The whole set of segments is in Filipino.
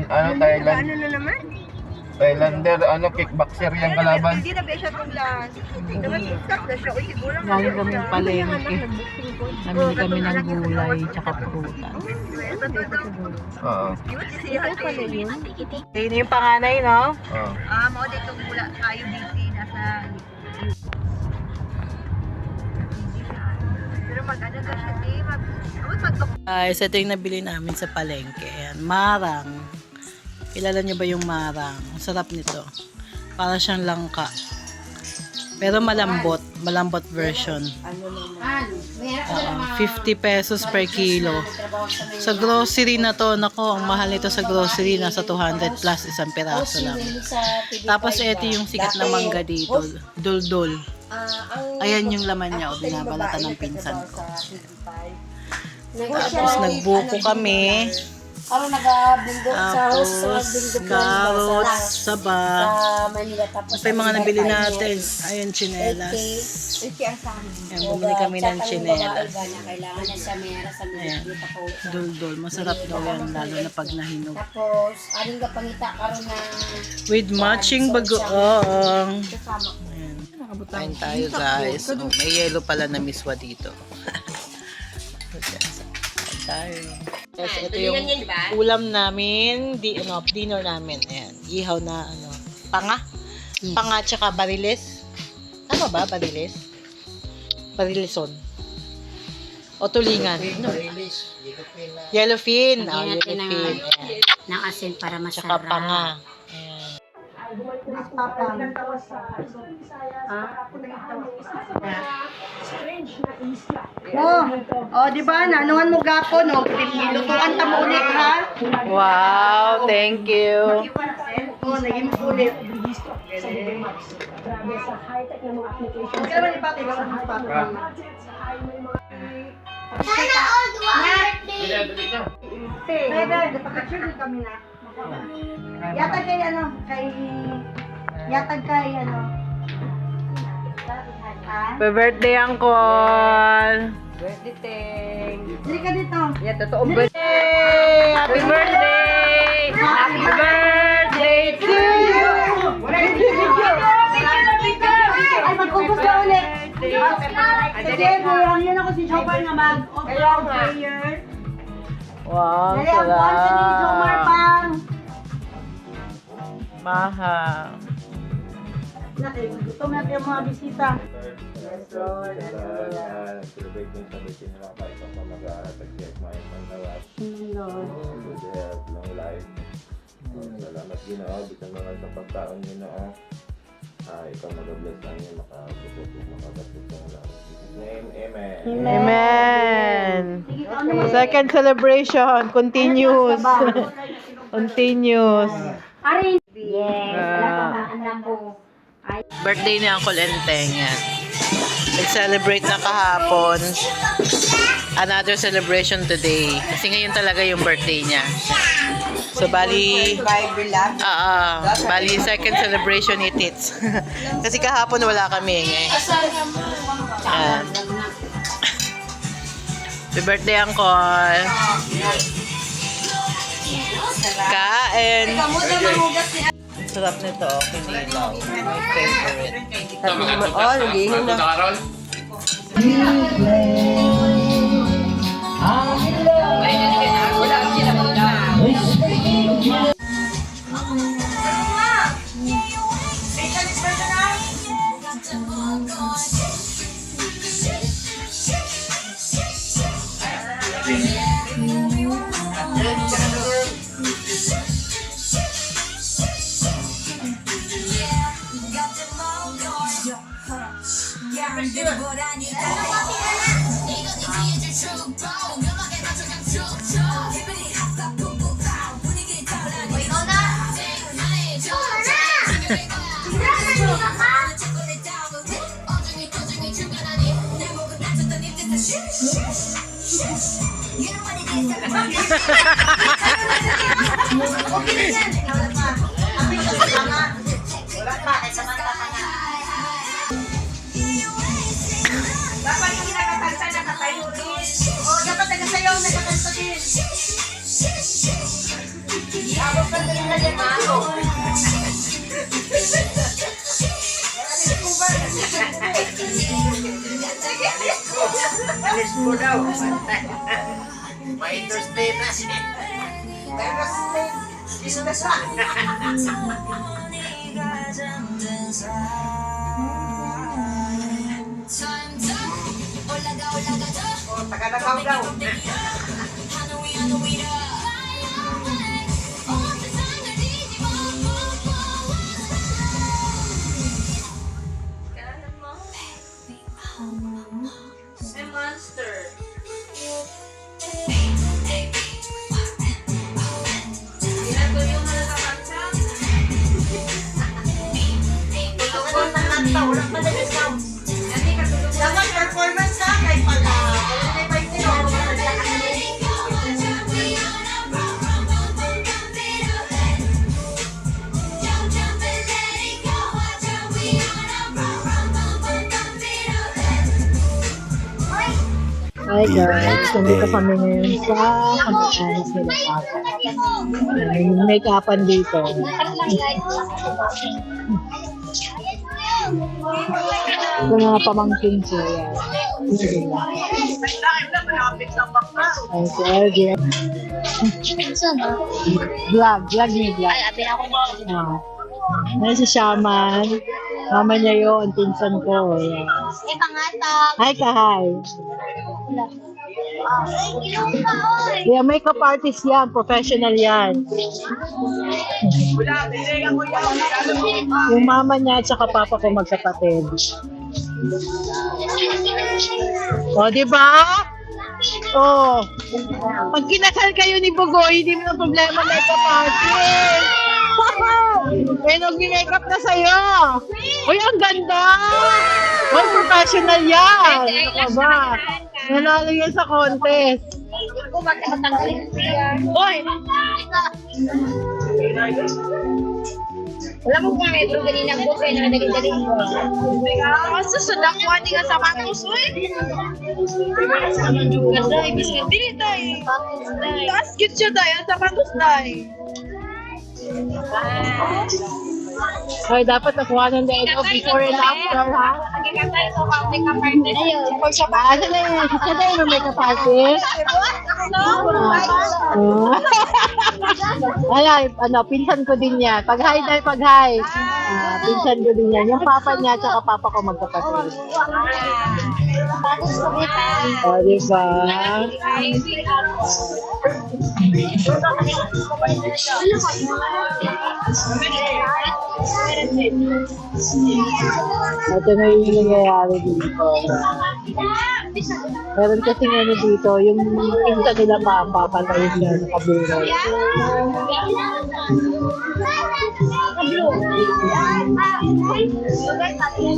Thailand. Ano na naman? Thailander, kickboxer yung kalaban. Hindi na ba siya itong lang? Naman stop na siya. Uy, siguro nga. Galing kami palengke. Namili kami ng gulay tsaka prutas. Oo. Yun yung panganay, no? Oo. Mao dito mula tayo busy nasa pero mag-ano ka siya, Guys, ito yung nabili namin sa palengke. Ayan, marang. Kilala niyo ba yung marang? Ang sarap nito. Para siyang langka. Pero malambot. Malambot version. 50 pesos per kilo. Sa grocery na to, nako, ang mahal nito sa grocery, nasa 200 plus isang piraso lang. Tapos ito yung sikat na mangga dito. Dul-dul. Ayan yung laman niya. O, binabalatan ng pinsan ko. Tapos nagbuko kami. Ako nag-bingo sa house, Tapos carrots, saba. Manila. Tapos Ito yung mga nabili natin. Ayun, chinelas. Ayan, bumili kami ng chinelas. Kailangan na sa mera sa Ayan. mga po. Dul-dul. Masarap daw yan, lalo na pag nahinog. Tapos, aring ka pangita karon na With matching bagoong. kasama. Ayan. Kain tayo, guys. Oh, may yellow pala na miswa dito. Kain tayo. Yes, ito yung ulam namin, dinner namin. Ayan, ihaw na panga. Panga tsaka bariles. Tama ba, bariles? Barilison. O tulingan. Yellowfin. Oh, yellowfin. Ayan. Ng asin para Tsaka masarap. panga. Ayan. Oh, di ba? Nanuhan mo gapo, no? Nilutuan ta mo ulit, ha? Wow, thank you. Oh, naging ulit. Huwag ka naman ipati, huwag ka naman ipati. Pwede, napaka-sure din kami na. Yatag kay yatag kay Happy birthday, Uncle. Dili ka dito. Yeah, totoo birthday! Happy birthday! Happy birthday to you! Ay, mag-focus ka ulit. Sige, yun ako si Jomar na mag-off-road prayer. Wow, Dali, ang buwan ka ni Jomar sarap. pang. Mahal. Gutom natin yung mga bisita. Celebrate yung sabihin nila kahit ang mag-aaral at check my pandawas. Good health, long life. Salamat Ginoo, bisan mga sa pagkaon Ginoo. Ikaw mag-bless lang yun, makabukot, makabukot ng lang. In Jesus' name, Amen. Amen. Sige, ano mo? Second celebration continues. Continues. Arin. Yes. Ah. Alam ko. Birthday ni Uncle Enteng yan. Nag-celebrate na kahapon. Another celebration today. Kasi ngayon talaga yung birthday niya. So, bali, bali second celebration it is. Kasi kahapon wala kami. Ayan. Happy birthday, Uncle. Kain. Sarap nito, kinilaw. My favorite. Nagihin na. Dapat yung nakakanta na katayo rin. O, dapat nagasayaw na kakanta din. Abot pa Alis mo daw. May Thursday na siya. Taga-nagaw daw. Dapat performance na kahit pala. Hi guys, nandito kami ngayon sa kamag-anak nila Papa. May make-upan dito. Ito mga pamangkin ko yan. Ay, si RJ. Vlog ni vlog. Ah. Ay, si Shaman. Mama niya yun, pinsan ko. Yan. Hi, kahay. Yeah, makeup artist yan, professional yan. Yung mama niya at saka papa ko magkapatid. O, di ba? O, pag kinasal kayo ni Bugoy, hindi mo na problema makeup artist. Eh, nag-makeup na sa'yo. Uy, ang ganda! Uy, professional yan! Ano ba? Nanalo yan sa contest. Uy! Wala mo kung ito ganina po kayo na dali-dali mo. Basta sa dakwa ni nga sapatos, uy. Ganda, ibig sabihin, dili tayo. Taas cute siya tayo, sapatos tayo. Hoy, dapat nakuha ng dialogue before and after, ha? Ayun, for siya ba? Ano na yun? Siya na yung makeup artist? Ano, pinsan ko din yan. Pag-hi dahil pag-hi. Pinsan ko din yan. Yung papa niya, tsaka papa ko magkapatid. O, diba? Ito na yung nangyayari dito. Meron kasi ano dito, yung pinsan nila papa, patay siya, nakabuhay.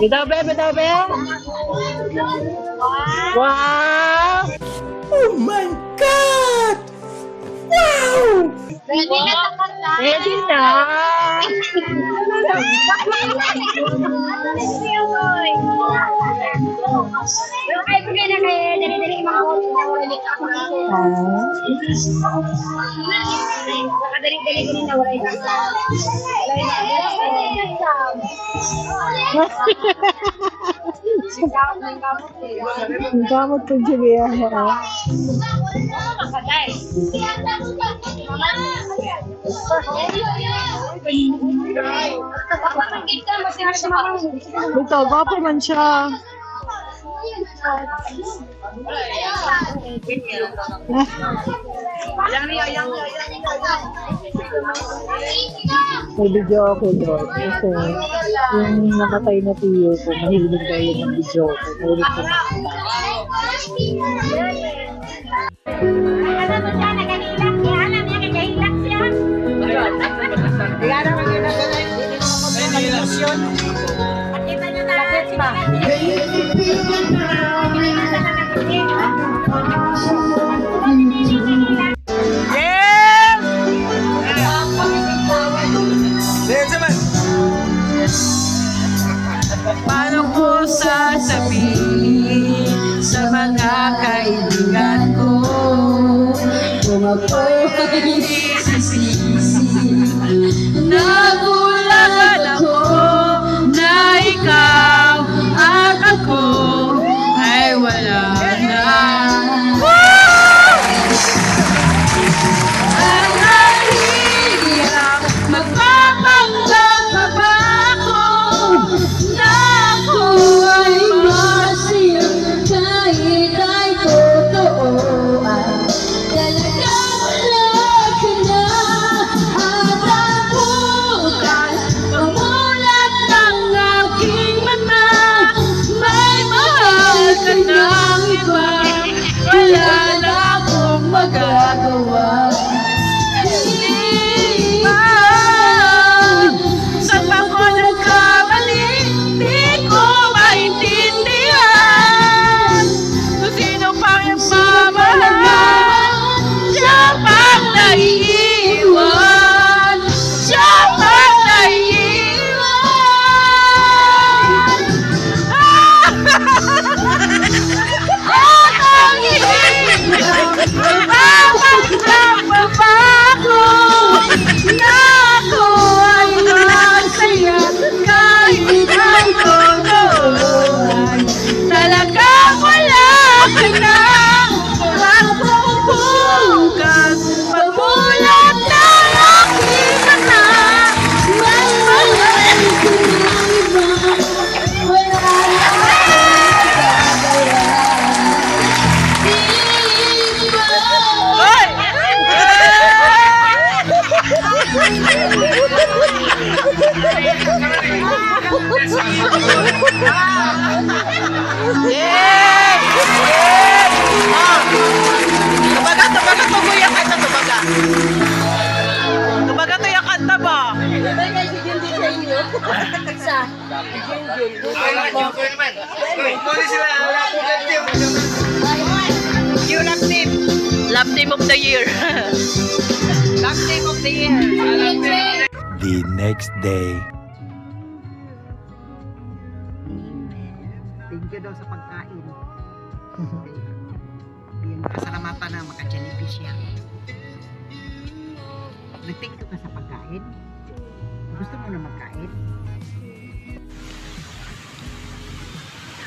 Bidabe, bidabe! Wow! Oh my God! Wow! Ready na sa kanta. Ready na! Ay, pwede na kayo. Dali-dali mga Nakadali-dali ko na wala yung Ang kamot ko Julia. Ito, gwapo man siya. May video ako doon. Kasi yung namatay na tiyo ko, mahilig kayo ng video ko. Mahilig ko na. Paano ko sasabihin sa mga kaibigan ko kung ako'y isisisi Nagulat ako na ikaw at ako ay wala na. Ang nahihirap, magpapanggap pa ba ako na ako ay masaya kahit ay totoo ay talagang wala ka na. At ang bukas, pamulat ng aking mata, may mahal ka ng iba, wala na akong magagawa. Hindi ba saan ba ko nagkamali? Di ko maintindihan kung sino pang nagmamahal. Siya pang naiiwan, siya pang naiiwan. At ang hirap, magpapanggap pa ba ako na ako ay masaya kahit ang totoo ay talagang wala ka na. Ang bukas, pagmulat ng aking mata, may mahal ka ng iba, wala na tubaga, tubuya ka na tubaga. Tubaga to yung kanta ba? Yung lap team. Love team of the year. Lap team of the year. The next day. Thank you daw sa pagkain. Yung kasalamatan na maka-jellyfish yan. Nag-thank you ka sa pagkain? Gusto mo na magkain?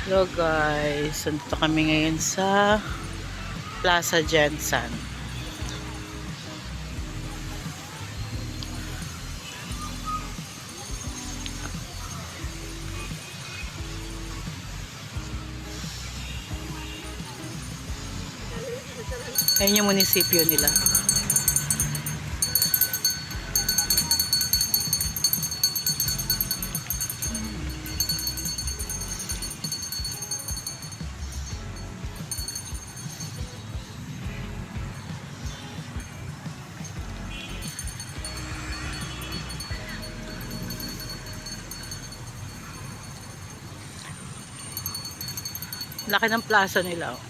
Hello guys, nandito kami ngayon sa Plaza Jensen. Ayun yung munisipyo nila. Laki ng plaza nila. Oh.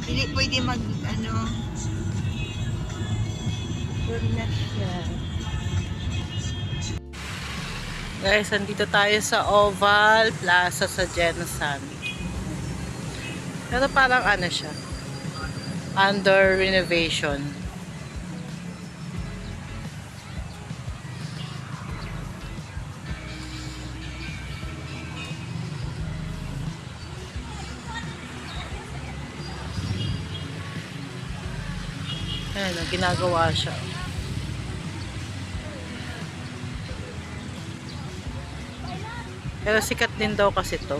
Hindi pwede mag, Guys, andito tayo sa Oval Plaza sa Jensen. Pero parang ano siya, under renovation. Ayan, ginagawa siya. Pero sikat din daw kasi to.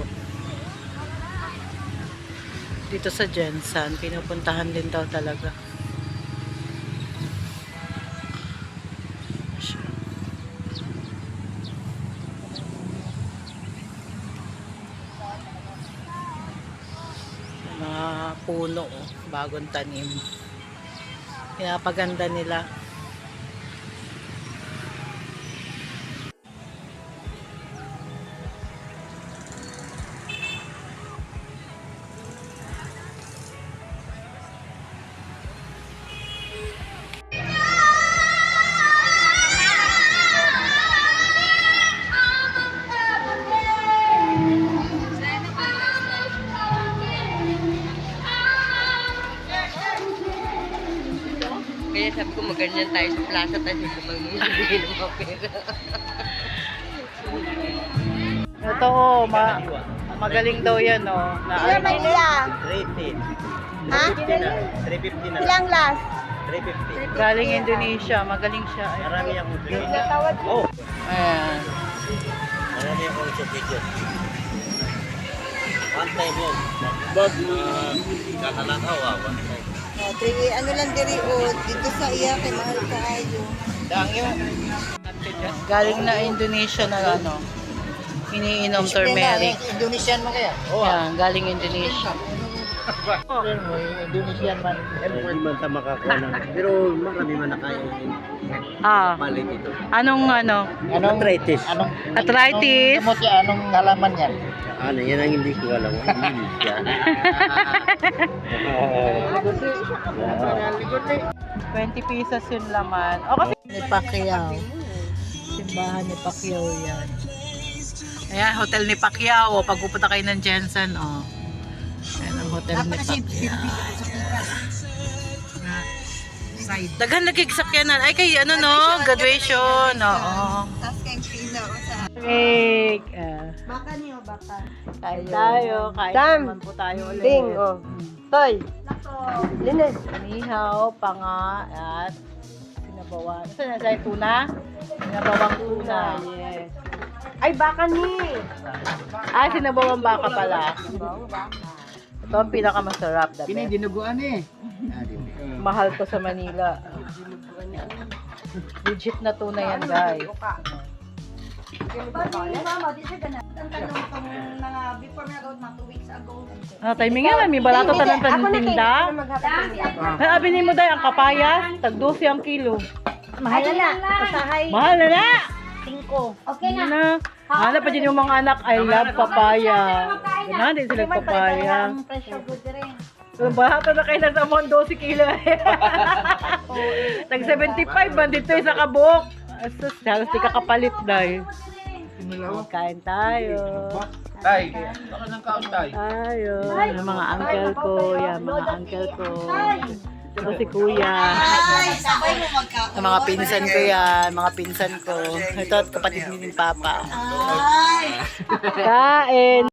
Dito sa Jensan, pinupuntahan din daw talaga. Mga puno, bagong tanim. Pinapaganda nila. Kaya sabi ko maganyan tayo sa plaza tayo magbibigay ng mga pera. Ito, magaling daw yan, oh. Ilan Manila? 350. Ha? 350 na. Ilang last? 350. Galing Indonesia, magaling siya. Marami akong video. Oh. Ayan. Marami akong video. One time yun. But, kakalakaw one time. Ano lang diri o, dito sa iya kay mahal kaayo. Dang yun. Galing na Indonesia na ano. Iniinom turmeric. Indonesian mo kaya? Yan, galing Indonesia. Indonesian man. Hindi man sa makakuha ng. Pero marami man na kayo Ah, palit ito. anong ano? Anong arthritis? Arthritis. Anong halaman yan? Ano, yan ang hindi ko alam. Hindi siya. 20 pesos yung laman. O kasi ni Pacquiao. Simbahan ni Pacquiao yan. Ayan, hotel ni Pacquiao. Pag pupunta kayo ng Jensen, oh. Ayan ang hotel ni Pacquiao. Daghan nagkigsakyanan. Ay, kay ano no? Graduation. Oo. Tapos kayong pila o sa... Cake. Baka niyo, baka. Kain tayo. Kain Sam. naman po tayo ulit. Ding, oh. Toy. Linis. Inihaw, panga, at sinabawan. Saan na tayo? Tuna? Sinabawang tuna. Yes. Ay, baka ni. Ah, sinabawang baka pala. Ito ang pinakamasarap. Dinuguan eh. Mahal to sa Manila. Legit na tuna yan, guys. Mama, di siya ganun. Ang tanong itong mga before na gawin mga 2 weeks ago. Ah, timing nga, may balato talang tinda. Ay, abinin mo dahil ang kapayas, tag 12 ang kilo. Mahal na. Pasahay. Mahal na na! 5. Okay na. Ano? Hanap pa dyan yung mga anak, I love papaya. Ganun, din sila papaya. Pressure good rin. So, balato na kayo sa amon 12 kilo. Tag 75, bandito sa kabuk. Asus, halos di ka kapalit dahil. Kain tayo. Tay, baka nang kaon tay. Tayo. Yung mga uncle ko, yan, mga uncle ko. Ito si kuya. Ang mga pinsan ko yan, mga pinsan ko. Ito at kapatid ni Papa. Kain.